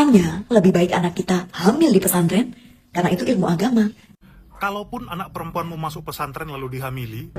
Katanya lebih baik anak kita hamil di pesantren karena itu ilmu agama. Kalaupun anak perempuanmu masuk pesantren lalu dihamili,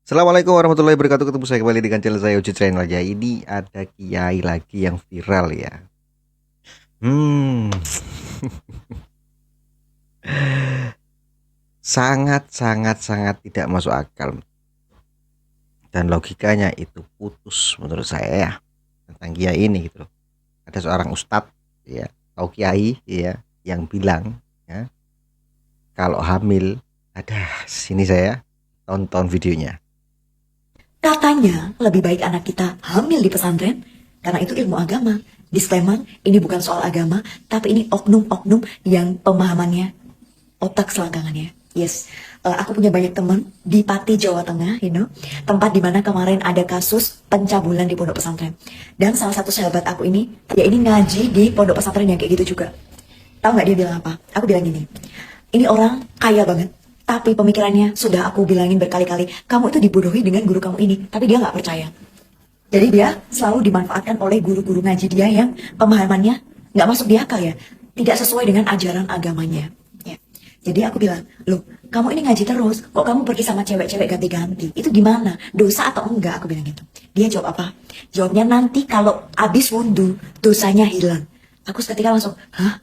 Assalamualaikum warahmatullahi wabarakatuh. Ketemu saya kembali dengan channel saya Uji Channel aja. Ini ada kiai lagi yang viral ya. Sangat tidak masuk akal dan logikanya itu putus menurut saya ya, tentang kiai ini gitu loh. Ada seorang ustadz ya, atau kiai ya, yang bilang ya, kalau hamil ada sini saya tonton videonya. Katanya lebih baik anak kita hamil di pesantren karena itu ilmu agama. Disclaimer, ini bukan soal agama, tapi ini oknum-oknum yang pemahamannya otak selangkangannya. Yes, aku punya banyak teman di Pati, Jawa Tengah, tempat dimana kemarin ada kasus pencabulan di pondok pesantren. Dan salah satu sahabat aku ini, ya ini ngaji di pondok pesantren yang kayak gitu juga. Tahu nggak dia bilang apa? Aku bilang gini, ini orang kaya banget, tapi pemikirannya sudah aku bilangin berkali-kali, kamu itu dibodohi dengan guru kamu ini, tapi dia nggak percaya. Jadi dia selalu dimanfaatkan oleh guru-guru ngaji dia yang pemahamannya nggak masuk di akal ya, tidak sesuai dengan ajaran agamanya. Ya. Jadi aku bilang, loh kamu ini ngaji terus, kok kamu pergi sama cewek-cewek ganti-ganti? Itu gimana? Dosa atau enggak? Aku bilang gitu. Dia jawab apa? Jawabnya nanti kalau abis wudhu, dosanya hilang. Aku seketika langsung, hah?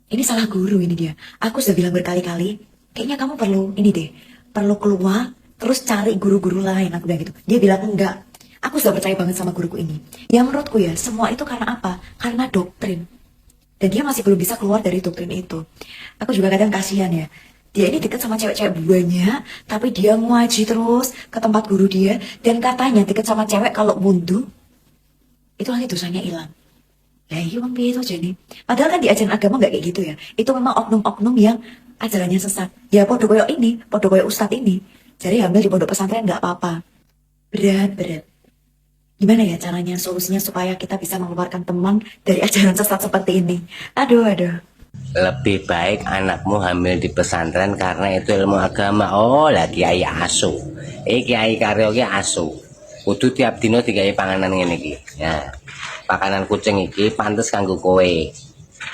Ini salah guru ini dia. Aku sudah bilang berkali-kali, kayaknya kamu perlu ini deh, perlu keluar, terus cari guru-guru lain. Aku bilang gitu. Dia bilang enggak. Aku sudah percaya banget sama guruku ini. Yang menurutku ya, semua itu karena apa? Karena doktrin. Dan dia masih belum bisa keluar dari doktrin itu. Aku juga kadang kasihan ya. Dia ini deket sama cewek-cewek banyak, tapi dia ngaji terus ke tempat guru dia. Dan katanya deket sama cewek kalau wudhu, itu nanti dosanya hilang. Lah iya bang itu jadi. Padahal kan di ajaran agama nggak kayak gitu ya. Itu memang oknum-oknum yang ajarannya sesat. Ya podo koyo ini, podo koyo ustadz ini. Jadi hamil di pondok pesantren nggak apa-apa. Berat. Gimana ya caranya, solusinya supaya kita bisa mengeluarkan teman dari ajaran sesat seperti ini? Aduh. Lebih baik anakmu hamil di pesantren karena itu ilmu agama. Oh lah kiai asu, kiai karyo ki asu. Kudu tiap dino digawe panganan ngene iki. Ya. Pakanan kucing iki pantes kanggo kowe.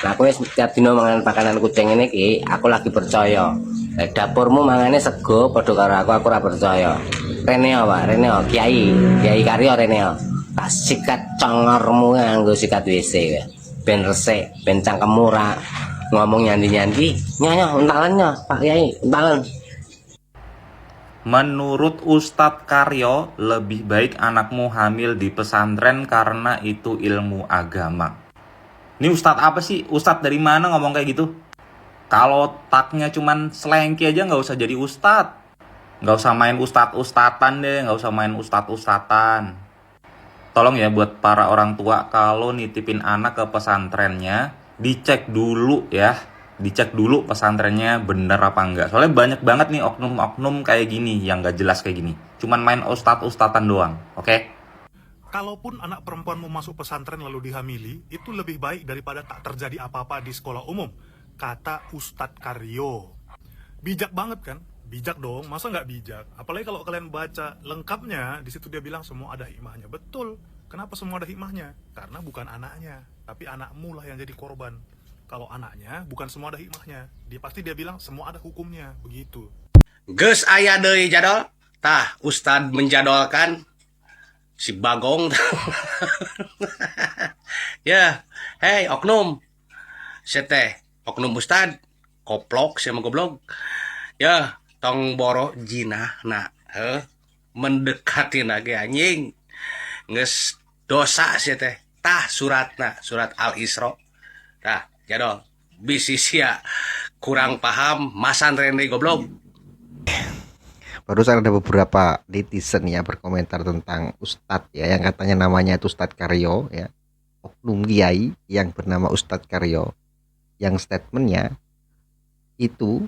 Nah kowe tiap dino mangan pakanan kucing ini iki, aku lagi percaya. Dapurmu mangane sego padha karo aku ora percaya. Reneo Pak, Reneo Kiai Karyo Reneo. Tak sikat congormu nganggo sikat WC ben resik, ben cangkemmu ora ngomong nyandi-nyandi. Nyonya entalannya Pak Kiai, entalan. Menurut Ustadz Karyo, lebih baik anakmu hamil di pesantren karena itu ilmu agama. Ini Ustadz apa sih? Ustadz dari mana ngomong kayak gitu? Kalau otaknya cuman selengki aja nggak usah jadi Ustadz. Nggak usah main ustadz-ustadtan deh, nggak usah main ustadz-ustadtan. Tolong ya buat para orang tua, kalau nitipin anak ke pesantrennya, dicek dulu ya. Dicek dulu pesantrennya bener apa enggak. Soalnya banyak banget nih oknum-oknum kayak gini, yang nggak jelas kayak gini. Cuman main ustadz-ustadtan doang, oke? kalaupun anak perempuanmu masuk pesantren lalu dihamili, itu lebih baik daripada tak terjadi apa-apa di sekolah umum, kata Ustadz Karyo. Bijak banget kan? Bijak dong, masa nggak bijak? Apalagi kalau kalian baca lengkapnya, di situ dia bilang semua ada hikmahnya. Betul. Kenapa semua ada hikmahnya? Karena bukan anaknya, tapi anakmu lah yang jadi korban. Kalau anaknya, bukan semua ada hikmahnya. Dia bilang semua ada hukumnya, begitu. Geus aya deui jadol. Tah, Ustad menjadolkan si Bagong. Ya, hei oknum. Seteh, oknum Ustad. Koplok sama goblok. Ya, tong boro jinah nah, mendekati lagi anjing. Geus dosa sih teh. Tah suratna, surat Al-Isra. Tah, jadol. Bisi sia kurang paham masan Rene goblok. Barusan ada beberapa netizen ya berkomentar tentang Ustadz ya, yang katanya namanya itu Ustadz Karyo ya, oknum kiai yang bernama Ustadz Karyo, yang statementnya itu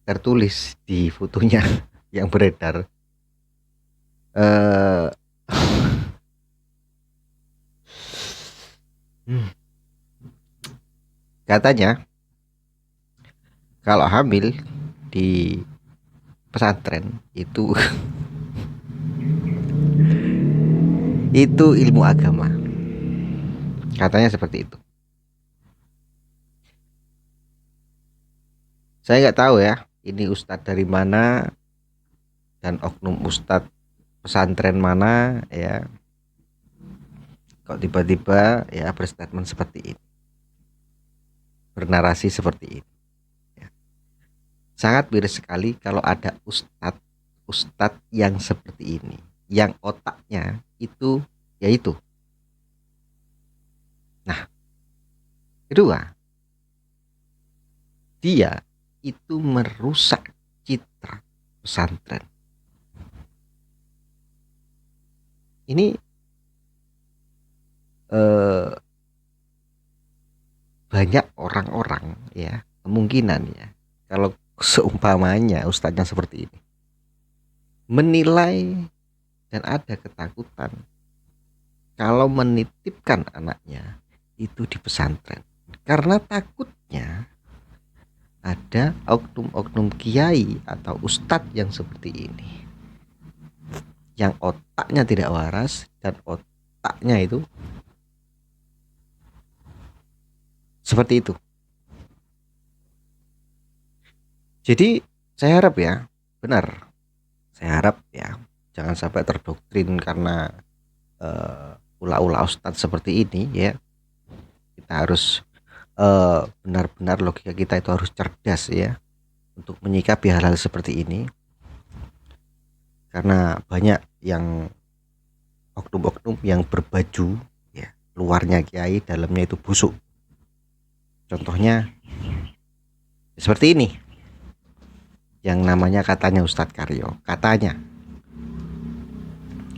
tertulis di fotonya yang beredar. Katanya kalau hamil di pesantren itu itu ilmu agama. Katanya seperti itu. Saya nggak tahu ya, ini ustadz dari mana dan oknum ustadz pesantren mana ya. Kok tiba-tiba ya berstatement seperti ini, bernarasi seperti ini. Ya. Sangat miris sekali kalau ada ustadz yang seperti ini, yang otaknya itu yaitu. Nah, kedua, dia itu merusak citra pesantren. Ini banyak orang-orang ya, kemungkinan ya, kalau seumpamanya ustadznya seperti ini, menilai dan ada ketakutan kalau menitipkan anaknya itu di pesantren, karena takutnya ada oknum-oknum kiai atau ustadz yang seperti ini, yang otaknya tidak waras dan otaknya itu seperti itu. Jadi saya harap ya, benar, saya harap ya jangan sampai terdoktrin karena ulah-ulah ustadz seperti ini ya. Kita harus benar-benar logika kita itu harus cerdas ya untuk menyikapi hal-hal seperti ini, karena banyak yang oknum-oknum yang berbaju ya, luarnya kiai, dalamnya itu busuk. Contohnya seperti ini, yang namanya katanya Ustadz Karyo, katanya.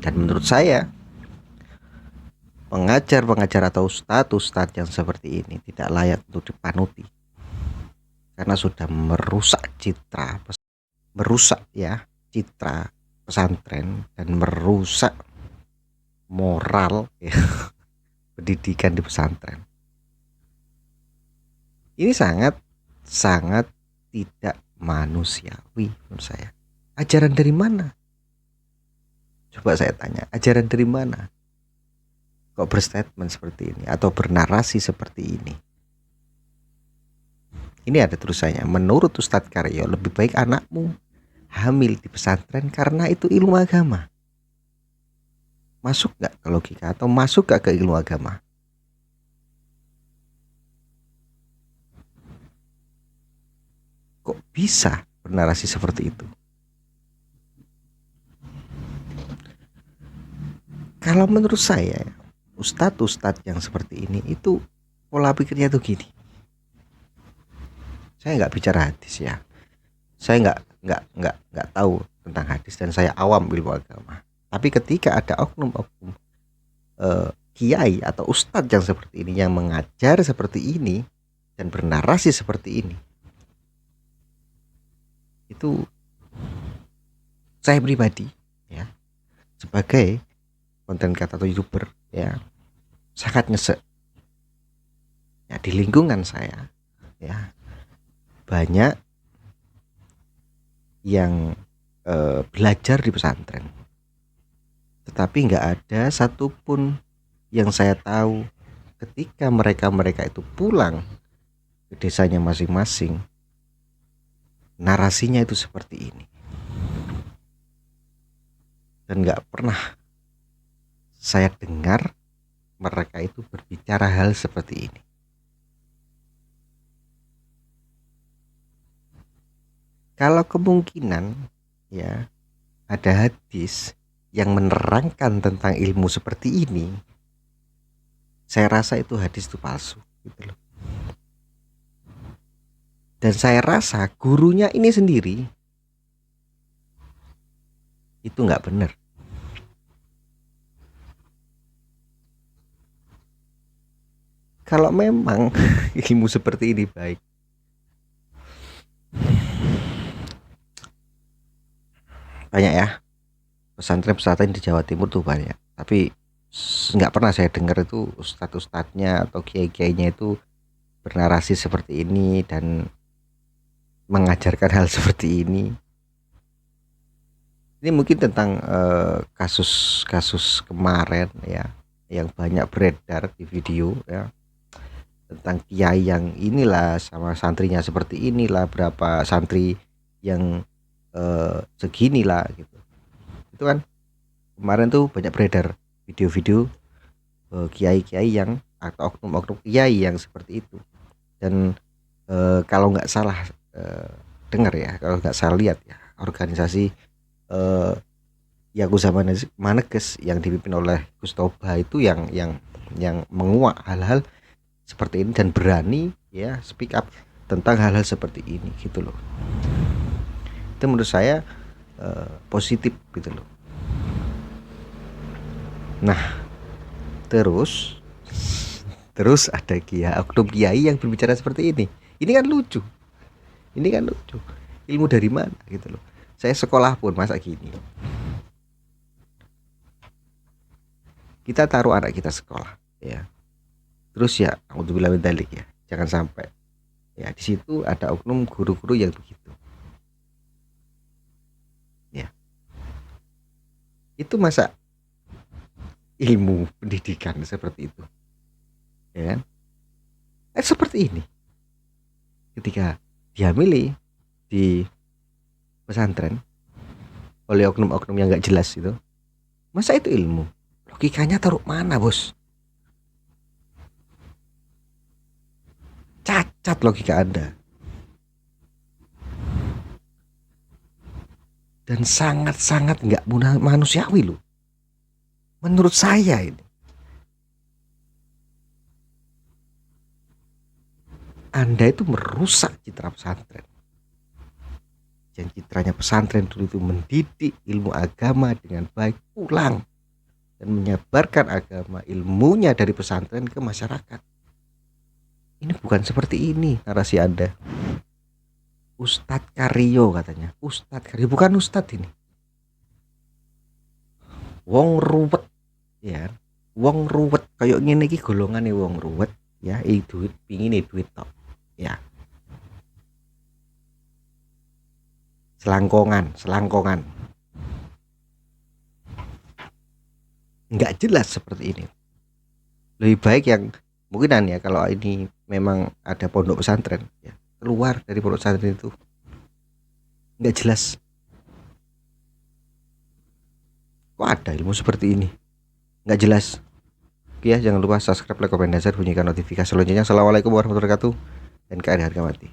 Dan menurut saya pengajar-pengajar atau ustadz yang seperti ini tidak layak untuk dipanuti, karena sudah merusak citra pesantren dan merusak moral ya, pendidikan di pesantren. Ini sangat tidak manusiawi menurut saya. Ajaran dari mana? Coba saya tanya, ajaran dari mana? Kok berstatement seperti ini atau bernarasi seperti ini? Ini ada tulisannya, menurut Ustadz Karyo lebih baik anakmu hamil di pesantren karena itu ilmu agama. Masuk gak ke logika atau masuk gak ke ilmu agama? Kok bisa bernarasi seperti itu? Kalau menurut saya, ustadz yang seperti ini itu pola pikirnya tuh gini. Saya nggak bicara hadis ya. Saya nggak tahu tentang hadis dan saya awam ilmu agama. Tapi ketika ada oknum-oknum kiai atau ustadz yang seperti ini, yang mengajar seperti ini dan bernarasi seperti ini, itu saya pribadi ya, sebagai konten kreator atau youtuber ya, sangat nyesek ya. Di lingkungan saya ya banyak yang belajar di pesantren, tetapi nggak ada satupun yang saya tahu ketika mereka itu pulang ke desanya masing-masing, narasinya itu seperti ini. Dan nggak pernah saya dengar mereka itu berbicara hal seperti ini. Kalau kemungkinan ya ada hadis yang menerangkan tentang ilmu seperti ini, saya rasa itu hadis itu palsu gitu loh. Dan saya rasa gurunya ini sendiri itu nggak benar. Kalau memang ilmu seperti ini baik, banyak ya pesantren-pesantren di Jawa Timur tuh banyak, tapi nggak pernah saya dengar itu ustadz-ustadznya atau kiai-kiainya itu bernarasi seperti ini dan mengajarkan hal seperti ini. Ini mungkin tentang kasus-kasus kemarin ya, yang banyak beredar di video ya, tentang kiai yang inilah sama santrinya seperti inilah, berapa santri yang seginilah gitu. Itu kan kemarin tuh banyak beredar video-video kiai-kiai yang atau oknum-oknum kiai yang seperti itu. Dan kalau nggak salah dengar ya, kalau nggak salah lihat ya, organisasi Yakuza Maneges yang dipimpin oleh Gustoba itu yang menguak hal-hal seperti ini dan berani ya speak up tentang hal-hal seperti ini gitu loh. Itu menurut saya positif gitu loh. Nah, terus ada oknum kiai yang berbicara seperti ini. Ini kan lucu. Ilmu dari mana gitu loh. Saya sekolah pun masa gini. Kita taruh anak kita sekolah ya. Terus ya, alhamdulillah medalik ya. Jangan sampai ya di situ ada oknum guru-guru yang begitu. Ya. Itu masa ilmu pendidikan seperti itu. Ya kan? Seperti ini. Ketika dihamili di pesantren oleh oknum-oknum yang nggak jelas itu, masa itu ilmu? Logikanya taruh mana, bos? Cacat logika Anda. Dan sangat-sangat nggak manusiawi loh. Menurut saya ini. Anda itu merusak citra pesantren. Dan citranya pesantren dulu itu mendidik ilmu agama dengan baik, pulang dan menyebarkan agama ilmunya dari pesantren ke masyarakat. Ini bukan seperti ini narasi Anda. Ustadz Karyo katanya. Ustadz Karyo, bukan Ustadz ini. Wong ruwet ya. Wong ruwet kayak ngene iki golongane wong ruwet ya, duit pingin duit tok. Ya. Selangkongan. Nggak jelas seperti ini. Lebih baik yang mungkinan ya, kalau ini memang ada pondok pesantren ya, keluar dari pondok pesantren itu. Nggak jelas. Kok ada ilmu seperti ini? Nggak jelas. Oke ya, jangan lupa subscribe, like, komen, dan share, bunyikan notifikasi loncengnya. Assalamualaikum warahmatullahi wabarakatuh. Dan keadaan harga mati.